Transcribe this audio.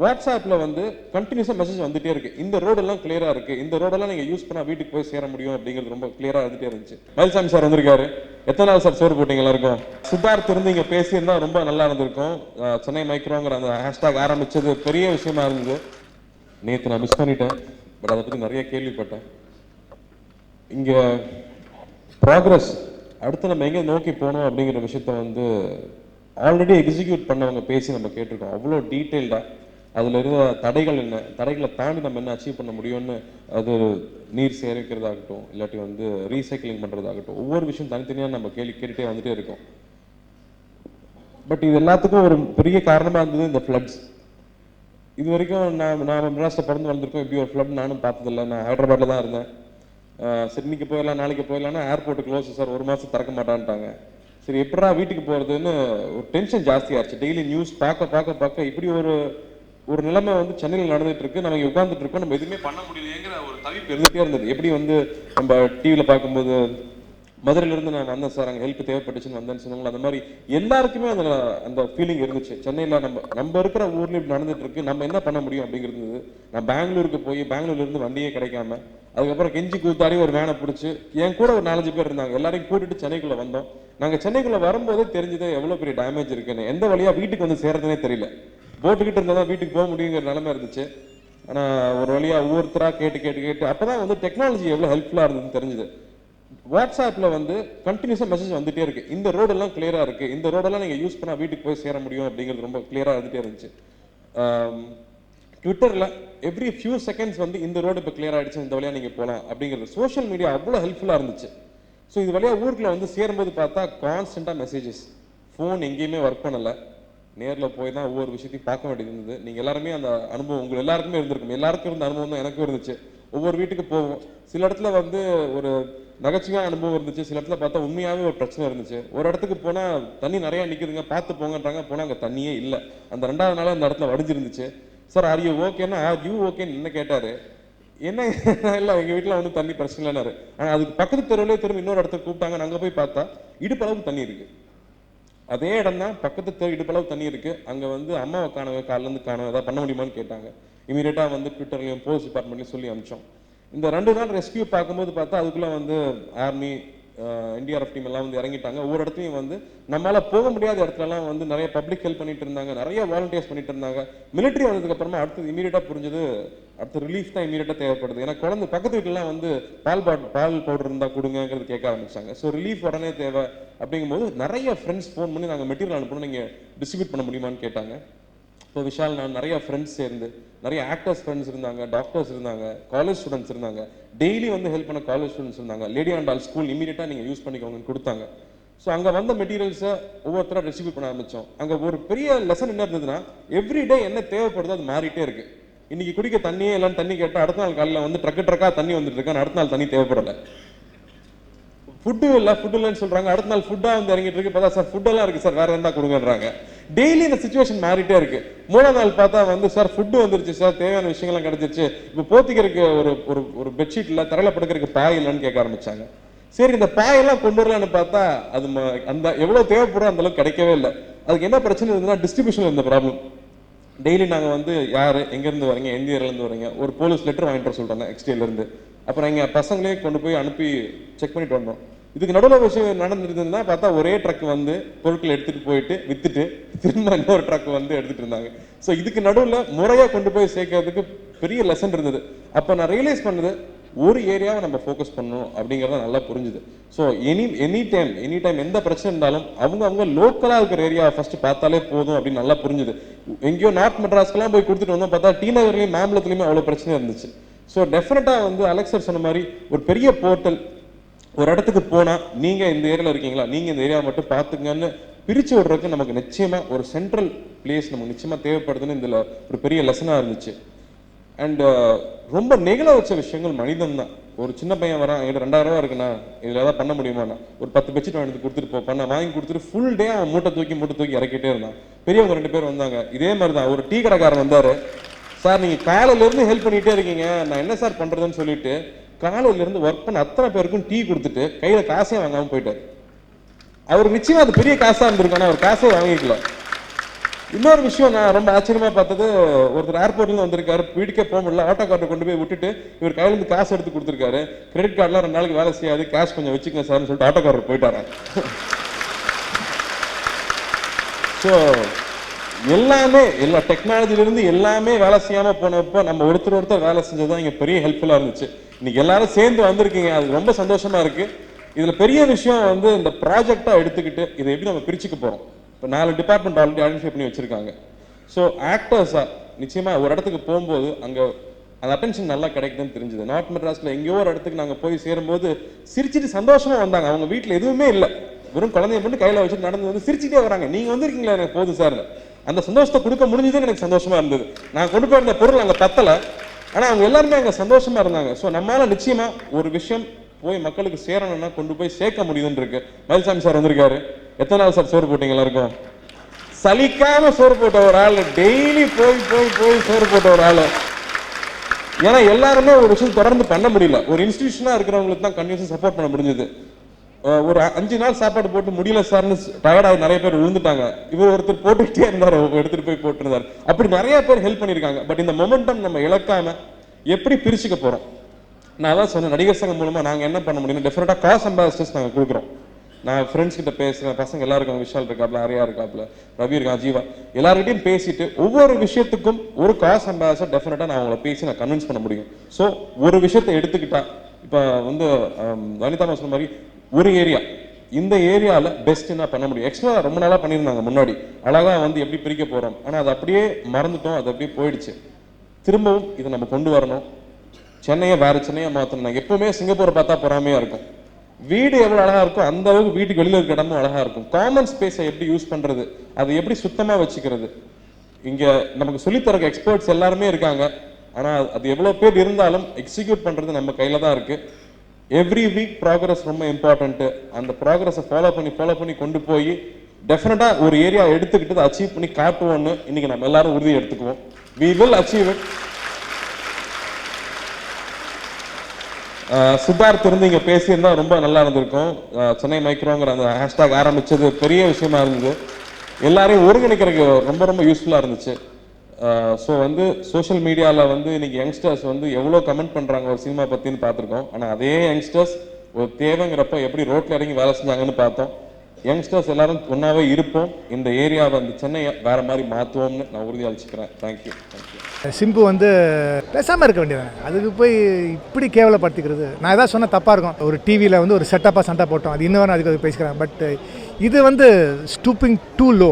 வாட்ஸ்அப்பில் வந்து கண்டினியூஸாக மெசேஜ் வந்துட்டே இருக்கு. இந்த ரோடெல்லாம் கிளியராக இருக்கு, இந்த ரோடெல்லாம் நீங்கள் யூஸ் பண்ணால் வீட்டுக்கு போய் சேர முடியும் அப்படிங்கிறது ரொம்ப கிளியராக வந்துட்டே இருந்துச்சு. மயில்சாமி சார் வந்திருக்காரு. எத்தனை நாள் சார் சோறு போட்டீங்க எல்லாருக்கும்? சித்தார்த் இருந்து இங்கே பேசியிருந்தா ரொம்ப நல்லா இருந்திருக்கும். சென்னை மைக்ரோங்கிற அந்த ஹேஷ்டாக் ஆரம்பிச்சது பெரிய விஷயமா இருந்தது. நேற்று நான் மிஸ் பண்ணிட்டேன், பட் அதை பற்றி நிறைய கேள்விப்பட்டேன். இங்கே ப்ராக்ரஸ் அடுத்து நம்ம எங்கே நோக்கி போகணும் அப்படிங்கிற விஷயத்த வந்து ஆல்ரெடி எக்ஸிக்யூட் பண்ணவங்க பேசி நம்ம கேட்டிருக்கோம். அவ்வளோ டீட்டெயில்டாக அதில் இருந்த தடைகள் என்ன, தடைகளை தாண்டி நம்ம என்ன அச்சீவ் பண்ண முடியும்னு, அது நீர் சேகரிக்கிறதாகட்டும், இல்லாட்டி வந்து ரீசைக்கிளிங் பண்ணுறதாகட்டும், ஒவ்வொரு விஷயம் தனித்தனியாக நம்ம கேட்டுகிட்டே வந்துட்டே இருக்கோம். பட் இது எல்லாத்துக்கும் ஒரு பெரிய காரணமாக இருந்தது இந்த ஃப்ளட்ஸ். இது வரைக்கும் நான் மெட்ராஸில் பிறந்து வந்திருக்கோம், இப்படி ஒரு ஃப்ளட் நானும் பார்த்ததில்லை. நான் ஹைதராபாத்தில் தான் இருந்தேன். சரி இன்னைக்கு போயிடலாம் நாளைக்கு போயிடலாம்னா ஏர்போர்ட்டு க்ளோஸ் சார், ஒரு மாதம் திறக்க மாட்டான்ட்டாங்க. சரி எப்படா வீட்டுக்கு போகிறதுன்னு ஒரு டென்ஷன் ஜாஸ்தியாகிடுச்சு. டெய்லி நியூஸ் பார்க்க இப்படி ஒரு நிலைமை வந்து சென்னையில் நடந்துட்டு இருக்கு. நம்ம இங்கே உட்காந்துட்டு இருக்கோம், நம்ம எதுவுமே பண்ண முடியலையேங்கிற ஒரு தவிப்பு இருந்துகிட்டே இருந்தது. எப்படி வந்து நம்ம டிவியில் பார்க்கும்போது மதுரையிலேருந்து நான் வந்தேன் சார், அங்கே ஹெல்ப் தேவைப்பட்டுச்சுன்னு வந்தேன்னு சொன்னாங்களோ, அந்த மாதிரி எல்லாருக்குமே அந்த ஃபீலிங் இருந்துச்சு. சென்னையில் நம்ம இருக்கிற ஊர்ல இப்படி நடந்துட்டு இருக்கு, நம்ம என்ன பண்ண முடியும் அப்படிங்கிறது. நான் பெங்களூருக்கு போய் பெங்களூர்லேருந்து வண்டியே கிடைக்காம அதுக்கப்புறம் கெஞ்சி கூத்தாடி ஒரு வேனை பிடிச்சி என் கூட ஒரு 4-5 பேர் இருந்தாங்க, எல்லாரையும் கூட்டிட்டு சென்னைக்குள்ளே வந்தோம். நாங்கள் சென்னைக்குள்ளே வரும்போதே தெரிஞ்சது எவ்வளோ பெரிய டேமேஜ் இருக்குன்னு. எந்த வழியாக வீட்டுக்கு வந்து சேர்றதுனே தெரியல. போட்டுக்கிட்டு இருந்தால் தான் வீட்டுக்கு போக முடியுங்கிற நிலைமை இருந்துச்சு. ஆனால் ஒரு வழியாக ஒவ்வொருத்தராக கேட்டு அப்போ தான் வந்து டெக்னாலஜி எவ்வளோ ஹெல்ப்ஃபுல்லாக இருந்ததுன்னு தெரிஞ்சுது. வாட்ஸ்அப்பில் வந்து கண்டினியூஸாக மெசேஜ் வந்துட்டே இருக்கு, இந்த ரோடெல்லாம் கிளியராக இருக்கு, இந்த ரோடெல்லாம் நீங்கள் யூஸ் பண்ணால் வீட்டுக்கு போய் சேர முடியும் அப்படிங்கிறது ரொம்ப கிளியராக இருந்துகிட்டே இருந்துச்சு. ட்விட்டரில் எவ்ரி ஃபியூ செகண்ட்ஸ் வந்து இந்த ரோடு இப்போ கிளியர் ஆகிடுச்சு, இந்த வழியாக நீங்கள் போகலாம் அப்படிங்கிறது. சோஷியல் மீடியா அவ்வளோ ஹெல்ப்ஃபுல்லாக இருந்துச்சு. ஸோ இது வழியாக ஊருக்குள்ள வந்து சேரும்போது பார்த்தா கான்ஸ்டண்ட்டாக மெசேஜஸ். ஃபோன் எங்கேயுமே ஒர்க் பண்ணலை, நேரில் போய் தான் ஒவ்வொரு விஷயத்தையும் பார்க்க வேண்டியது இருந்தது. நீங்கள் எல்லாருமே அந்த அனுபவம் உங்கள் எல்லாருக்குமே இருந்திருக்கும். எல்லாருக்கும் இருந்த அனுபவம் தான் எனக்கும் இருந்துச்சு. ஒவ்வொரு வீட்டுக்கு போவோம், சில இடத்துல வந்து ஒரு நகைச்சுவையான அனுபவம் இருந்துச்சு, சில இடத்துல பார்த்தா உண்மையாகவே ஒரு பிரச்சனை இருந்துச்சு. ஒரு இடத்துக்கு போனால் தண்ணி நிறையா நிற்குதுங்க, பார்த்து போங்கன்றாங்க, போனால் அங்கே தண்ணியே இல்லை. அந்த 2வது நாள் அந்த இடத்துல வடிஞ்சிருந்துச்சு. சார் ஆர் யூ ஓகேன்னா ஆர் யூ ஓகேன்னு என்ன கேட்டார். என்ன இல்லை எங்கள் வீட்டில் வந்து தண்ணி பிரச்சனை இல்லைனாரு. ஆனால் அதுக்கு பக்கத்து தெருவிலே திரும்ப இன்னொரு இடத்துக்கு கூப்பிட்டாங்க. நாங்கள் போய் பார்த்தா இடுப்பளவுக்கு தண்ணி இருக்குது. அதே இடம் தான், பக்கத்து தெரு இடுப்பளவு தண்ணி இருக்குது. அங்கே வந்து அம்மாவை காணவே, காலிலேருந்து காணவே, ஏதாவது பண்ண முடியுமான்னு கேட்டாங்க. இமீடியட்டாக வந்து ட்விட்டர்லையும் போலீஸ் டிபார்ட்மெண்ட்லையும் சொல்லி அனுப்பிச்சோம். இந்த 2 நாள் ரெஸ்கியூ பார்க்கும்போது பார்த்தா அதுக்குள்ளே வந்து ஆர்மி, என்டிஆர்எஃப் டீம் எல்லாம் வந்து இறங்கிட்டாங்க. ஒவ்வொரு இடத்துலையும் வந்து நம்மளால் போக முடியாத இடத்துலலாம் வந்து நிறைய பப்ளிக் ஹெல்ப் பண்ணிட்டு இருந்தாங்க, நிறைய வாலண்டியர்ஸ் பண்ணிட்டு இருந்தாங்க. மிலிட்ரி வந்ததுக்கு அப்புறமா அடுத்தது இமீடியட்டாக புரிஞ்சது, அடுத்த ரிலீஃப் தான் இமீடியட்டாக தேவைப்படுது. ஏன்னா குழந்தை பக்கத்து வீட்டிலாம் வந்து பால் பவுடர் இருந்தால் கொடுங்கிறது கேட்க ஆரம்பிச்சாங்க. ஸோ ரிலீஃப் உடனே தேவை அப்படிங்கும்போது நிறைய ஃப்ரெண்ட்ஸ் ஃபோன் பண்ணி நாங்கள் மெட்டீரியல் அனுப்பணும், நீங்கள் டிஸ்ட்ரிபியூட் பண்ண முடியுமான்னு கேட்டாங்க. இப்போ விஷால் நான் நிறைய ஃப்ரெண்ட்ஸ் சேர்ந்து, நிறைய ஆக்டர்ஸ் ஃப்ரெண்ட்ஸ் இருந்தாங்க, டாக்டர்ஸ் இருந்தாங்க, காலேஜ் ஸ்டூடெண்ட்ஸ் இருந்தாங்க, டெய்லி வந்து ஹெல்ப் பண்ண காலேஜ் ஸ்டூடெண்ட்ஸ் இருந்தாங்க. லேடி அண்ட் ஆல் ஸ்கூல் இமீடியட்டாக நீங்கள் யூஸ் பண்ணிக்கோங்கன்னு கொடுத்தாங்க. ஸோ அங்கே வந்த மெட்டீரியல்ஸை ஒவ்வொருத்தராக டிஸ்ட்ரிபியூட் பண்ண ஆரம்பித்தோம். அங்கே ஒரு பெரிய லெசன் என்ன இருந்ததுன்னா, எவ்ரிடே என்ன தேவைப்படுதோ அது மாறிட்டே இருக்கு. இன்னைக்கு குடிக்க தண்ணியே இல்லைன்னு தண்ணி கேட்டால் அடுத்த நாள் காலையில் வந்து ட்ரக்காக தண்ணி வந்துட்டு இருக்கான்னு, அடுத்த நாள் தண்ணி தேவைப்படலை. ஃபுட்டு இல்லைன்னு சொல்றாங்க, அடுத்த நாள் ஃபுட்டாக வந்து இறங்கிட்டு இருக்கு. பார்த்தா சார் ஃபுட்டெல்லாம் இருக்கு சார், வேற என்ன கொடுங்கன்றாங்க. டெய்லி இந்த சிச்சுவேஷன் மாறிட்டே இருக்கு. 3ஆம் நாள் பார்த்தா வந்து சார் ஃபுட்டு வந்துருச்சு சார், தேவையான விஷயங்கள்லாம் கிடைச்சிருச்சு, இப்போ போத்திக்கிறதுக்கு ஒரு பெட்ஷீட் இல்லை, தரையில படுக்கிறதுக்கு பாய் இல்லைன்னு கேட்க ஆரம்பிச்சாங்க. சரி இந்த பாயெல்லாம் கொண்டு வரலான்னு பார்த்தா அது அந்த எவ்வளோ தேவைப்படுறோம் அந்த அளவுக்கு கிடைக்கவே இல்லை. அதுக்கு என்ன பிரச்சனை இருந்ததுன்னா டிஸ்ட்ரிபியூஷன் இருந்த ப்ராப்ளம். டெய்லி நாங்கள் வந்து யார் எங்கேருந்து வரீங்க, எந்த ஏரியாலேருந்து வரீங்க, ஒரு போலீஸ் லெட்டர் வாங்கிட்டு வர சொல்கிறாங்க எக்ஸ்டேலேருந்து. அப்புறம் எங்கள் பசங்களே கொண்டு போய் அனுப்பி செக் பண்ணிட்டு வந்தோம். இதுக்கு நடுவில் விஷயம் நடந்துருந்ததுன்னா பார்த்தா ஒரே ட்ரக் வந்து பொருட்கள் எடுத்துகிட்டு போயிட்டு விற்றுட்டு திரும்ப இன்னொரு ட்ரக் வந்து எடுத்துகிட்டு இருந்தாங்க. ஸோ இதுக்கு நடுவில் முறையாக கொண்டு போய் சேர்க்கறதுக்கு பெரிய லெசன் இருந்தது. அப்போ நான் ரியலைஸ் பண்ணது, ஒரு ஏரியாவை நம்ம ஃபோக்கஸ் பண்ணணும் அப்படிங்கிறத நல்லா புரிஞ்சுது. ஸோ எனி டைம் எந்த பிரச்சனை இருந்தாலும் அவங்க லோக்கலாக இருக்கிற ஏரியாவை ஃபர்ஸ்ட் பார்த்தாலே போதும் அப்படின்னு நல்லா புரிஞ்சுது. எங்கேயோ நார்த் மெட்ராஸ்க்கெல்லாம் போய் கொடுத்துட்டு வந்தோம், பார்த்தா டி நகர்லையும் மாம்பலத்துலையுமே அவ்வளோ பிரச்சனை இருந்துச்சு. ஸோ டெஃபினட்டாக வந்து அலெக்ஸ் சார் சொன்ன மாதிரி ஒரு பெரிய போர்ட்டல், ஒரு இடத்துக்கு போனால் நீங்கள் இந்த ஏரியாவில் இருக்கீங்களா, நீங்கள் இந்த ஏரியாவை மட்டும் பார்த்துங்கன்னு பிரித்து விடுறதுக்கு நமக்கு நிச்சயமாக ஒரு சென்ட்ரல் பிளேஸ் நமக்கு நிச்சயமாக தேவைப்படுதுன்னு இதில் ஒரு பெரிய லெசனாக இருந்துச்சு. அண்ட் ரொம்ப நெகிழ வச்ச விஷயங்கள் மனிதன் தான். ஒரு சின்ன பையன் வரான், என்கிட்ட 2000 ரூபா இருக்குண்ணா, இதில் ஏதாவது பண்ண முடியுமாண்ணா, ஒரு 10 பெட்ஷீட் வாங்கி கொடுத்துட்டு பண்ண வாங்கி கொடுத்துட்டு ஃபுல் டே அவன் மூட்டை தூக்கி இறக்கிட்டே இருந்தான். பெரியவங்க 2 பேர் வந்தாங்க, இதே மாதிரி தான். ஒரு டீ கடைக்காரன் வந்தார், சார் நீங்கள் காலையிலேருந்து ஹெல்ப் பண்ணிகிட்டே இருக்கீங்க, நான் என்ன சார் பண்ணுறதுன்னு சொல்லிட்டு காலையிலேருந்து ஒர்க் பண்ண அத்தனை பேருக்கும் டீ கொடுத்துட்டு கையில் காசே வாங்காமல் போயிட்டார். அவர் நிச்சயமாக அது பெரிய காசாக இருந்திருக்கும், ஆனால் அவர் காசே வாங்கிக்கல. இன்னொரு விஷயம் நான் ரொம்ப ஆச்சரியமா பார்த்தது, ஒருத்தர் ஏர்போர்ட்ல வந்திருக்காரு, வீட்டுக்கே போக முடியல, ஆட்டோ கார்டை கொண்டு போய் விட்டுட்டு இவர் கையில இருந்து காசு எடுத்து கொடுத்துருக்காரு. கிரெடிட் கார்டுலாம் 2 நாளைக்கு வேலை செய்யாது, கேஷ் கொஞ்சம் வச்சுக்கங்க சார்னு சொல்லிட்டு ஆட்டோ கார்டர் போயிட்டாரு. ஸோ எல்லாமே எல்லா டெக்னாலஜிலிருந்து எல்லாமே வேலை செய்யாமல் போனப்போ நம்ம ஒருத்தர் வேலை செஞ்சது இங்கே பெரிய ஹெல்ப்ஃபுல்லாக இருந்துச்சு. இன்னைக்கு எல்லாரும் சேர்ந்து வந்திருக்கீங்க, அது ரொம்ப சந்தோஷமா இருக்கு. இதில் பெரிய விஷயம் வந்து இந்த ப்ராஜெக்டாக எடுத்துக்கிட்டு இதை எப்படி நம்ம பிரிச்சுக்க போகிறோம். இப்போ 4 டிபார்ட்மெண்ட் ஆல்ரெடி ஐடென்டிஃபை பண்ணி வச்சிருக்காங்க. ஸோ ஆக்டர்ஸாக நிச்சயமாக ஒரு இடத்துக்கு போகும்போது அங்கே அந்த அட்டென்ஷன் நல்லா கிடைக்குதுன்னு தெரிஞ்சுது. நார்த் மெட்ராஸில் எங்கேயோ ஒரு இடத்துக்கு நாங்கள் போய் சேரும்போது சிரிச்சிட்டு சந்தோஷமா வந்தாங்க. அவங்க வீட்டில் எதுவுமே இல்லை, வெறும் குழந்தைய மட்டும் கையில் வச்சுட்டு நடந்து வந்து சிரிச்சுட்டே வராங்க. நீங்கள் வந்திருக்கீங்களா, எனக்கு போதும் சார். அந்த சந்தோஷத்தை கொடுக்க முடிஞ்சதுன்னு எனக்கு சந்தோஷமா இருந்தது. நான் கொண்டு போயிருந்த பொருள் அங்கே பத்தலை, ஆனால் அவங்க எல்லாருமே அங்கே சந்தோஷமா இருந்தாங்க. ஸோ நம்மளால நிச்சயமா ஒரு விஷயம் போய் மக்களுக்கு சேரணும்னா கொண்டு போய் சேர்க்க முடியுதுன்னு இருக்கு. மயில்சாமி சார் வந்திருக்காரு. எத்தனை நாள் சார் சோறு போட்டீங்க எல்லாருக்கும்? சலிக்காம சோறு போட்ட ஒரு ஆள், டெய்லி போய் போய் போய் சோறு போட்ட ஒரு ஆள். ஏன்னா எல்லாருமே ஒரு விஷயம் தொடர்ந்து பண்ண முடியல. ஒரு இன்ஸ்டிடியூஷனா இருக்கிறவங்களுக்கு தான் கன்வியூஷன் சப்போர்ட் பண்ண முடிஞ்சது. ஒரு 5 நாள் சாப்பாடு போட்டு முடியல சார்னு டயர்டாக நிறைய பேர் விழுந்துட்டாங்க. இவர் ஒருத்தர் போட்டுக்கிட்டே இருந்தார், எடுத்துட்டு போய் போட்டுருந்தார். அப்படி நிறைய பேர் ஹெல்ப் பண்ணியிருக்காங்க. பட் இந்த மொமெண்டம் நம்ம இழக்காம எப்படி பிரிச்சுக்க போறோம்? நான் தான் சொன்னேன், நடிகர் சங்கம் மூலமா நாங்கள் என்ன பண்ண முடியும், டெஃபினட்டா காஸ் அம்பாசிடர்ஸ் நாங்கள் கொடுக்குறோம். நான் ஃப்ரெண்ட்ஸ் கிட்ட பேசுகிறேன், பசங்க எல்லாருக்கும், விஷால் இருக்காப்ல, ஆரியா இருக்காப்ல, ரவி இருக்கா, ஜீவா, எல்லார்கிட்டையும் பேசிட்டு ஒவ்வொரு விஷயத்துக்கும் ஒரு காஸ் அம்பாசிடர் டெஃபினட்டா நான் அவங்கள பேசி நான் கன்வின்ஸ் பண்ண முடியும். ஸோ ஒரு விஷயத்தை எடுத்துக்கிட்டா இப்போ வந்து வனிதா சொன்ன மாதிரி ஒரு ஏரியா, இந்த ஏரியாவில் பெஸ்ட் என்ன பண்ண முடியும். எக்ஸ்ட்ரா ரொம்ப நாளாக பண்ணியிருந்தாங்க முன்னாடி, அழகாக வந்து எப்படி பிரிக்க போகிறோம். ஆனால் அது அப்படியே மறந்துட்டோம், அது அப்படியே போயிடுச்சு. திரும்பவும் இதை நம்ம கொண்டு வரணும். சென்னையை வேற சென்னையை மாற்றணும். எப்பவுமே சிங்கப்பூரை பார்த்தா பொறாமையாக இருக்கும். வீடு எவ்வளோ அழகாக இருக்கும், அந்த அளவுக்கு வீட்டுக்கு வெளியில் இருக்க இடமும் அழகாக இருக்கும். காமன் ஸ்பேஸை எப்படி யூஸ் பண்ணுறது, அதை எப்படி சுத்தமாக வச்சுக்கிறது. இங்கே நமக்கு சொல்லித்தரக்கு எக்ஸ்பர்ட்ஸ் எல்லாருமே இருக்காங்க. ஆனால் அது எவ்வளோ பேர் இருந்தாலும் எக்ஸிக்யூட் பண்ணுறது நம்ம கையில் தான் இருக்குது. எவ்ரி வீக் ப்ராக்ரஸ் ரொம்ப இம்பார்ட்டன்ட்டு. அந்த ப்ராக்ரஸை ஃபாலோ பண்ணி கொண்டு போய் டெஃபினட்டாக ஒரு ஏரியா எடுத்துக்கிட்டு அச்சீவ் பண்ணி காட்டுவோன்னு இன்னைக்கு நம்ம எல்லாரும் உறுதி எடுத்துக்குவோம். we will achieve it. Siddharth இருந்து இங்கே பேசியிருந்தா ரொம்ப நல்லா இருந்திருக்கும். சென்னை மைக்ரோங்கிற அந்த ஹேஷ்டாக் ஆரம்பிச்சது பெரிய விஷயமா இருந்தது. எல்லாரையும் ஒருங்கிணைக்கிறதுக்கு ரொம்ப ரொம்ப யூஸ்ஃபுல்லாக இருந்துச்சு. ஸோ வந்து சோஷியல் மீடியாவில் வந்து இன்னைக்கு யங்ஸ்டர்ஸ் வந்து எவ்வளோ கமெண்ட் பண்ணுறாங்க ஒரு சினிமா பற்றின்னு பார்த்துருக்கோம். ஆனால் அதே யங்ஸ்டர்ஸ் ஒரு தேவைங்கிறப்ப எப்படி ரோட்டில் இறங்கி வேலை செஞ்சாங்கன்னு பார்த்தோம். யங்ஸ்டர்ஸ் எல்லாரும் ஒன்றாவே இருப்போம். இந்த ஏரியாவை வந்து சென்னையை வேற மாதிரி மாற்றுவோம்னு நான் உறுதி அளிச்சுக்கிறேன். தேங்க்யூ. சிம்பு வந்து பேசாமல் இருக்க வேண்டியதானே, அதுக்கு போய் இப்படி கேவலப்படுத்திக்கிறது. நான் எதாவது சொன்னால் தப்பாக இருக்கும். ஒரு டிவியில் வந்து ஒரு செட்டப்பாக சண்டை போட்டோம், அது இன்னும் அதுக்கு பேசிக்கிறேன். பட் இது வந்து ஸ்டூப்பிங் டூ லோ.